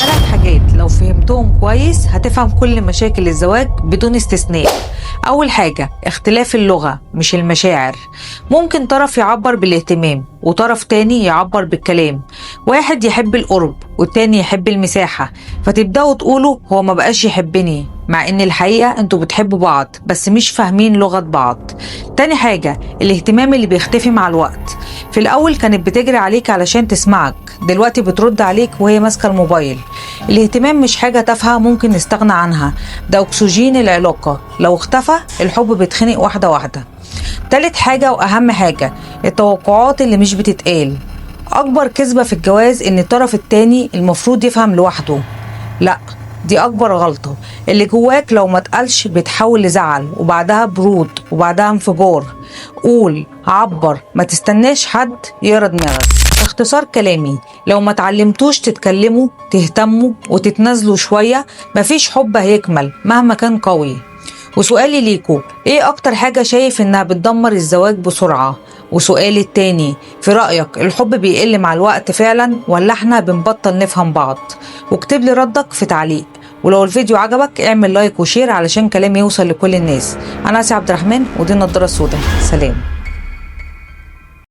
3 حاجات لو فهمتهم كويس هتفهم كل مشاكل الزواج بدون استثناء. أول حاجة، اختلاف اللغة مش المشاعر. ممكن طرف يعبر بالاهتمام وطرف تاني يعبر بالكلام. واحد يحب القرب والتاني يحب المساحة، فتبدأوا تقولوا هو ما بقاش يحبني، مع ان الحقيقة انتوا بتحبوا بعض بس مش فاهمين لغة بعض. تاني حاجة، الاهتمام اللي بيختفي مع الوقت. في الأول كانت بتجري عليك علشان تسمعك، دلوقتي بترد عليك وهي ماسكة الموبايل. الاهتمام مش حاجة تافهة ممكن نستغنى عنها، ده أكسجين العلاقة، لو اختفى الحب بيتخنق واحدة واحدة. تالت حاجة وأهم حاجة، التوقعات اللي مش بتتقال. أكبر كذبة في الجواز إن الطرف التاني المفروض يفهم لوحده. لأ، دي أكبر غلطة. اللي جواك لو ما اتقالش بيتحول لزعل وبعدها برود وبعدها انفجار. قول، عبر، ما تستناش حد يقرا دماغك. باختصار كلامي، لو ما تعلمتوش تتكلموا تهتموا وتتنازلوا شوية، مفيش حب هيكمل مهما كان قوي. وسؤالي ليكو، ايه اكتر حاجة شايف انها بتدمر الزواج بسرعة؟ وسؤالي التاني، في رأيك الحب بيقل مع الوقت فعلا ولا احنا بنبطل نفهم بعض؟ واكتب لي ردك في تعليق. ولو الفيديو عجبك اعمل لايك وشير علشان كلامي يوصل لكل الناس. انا اسي عبد الرحمن ودي النضارة السوداء. سلام.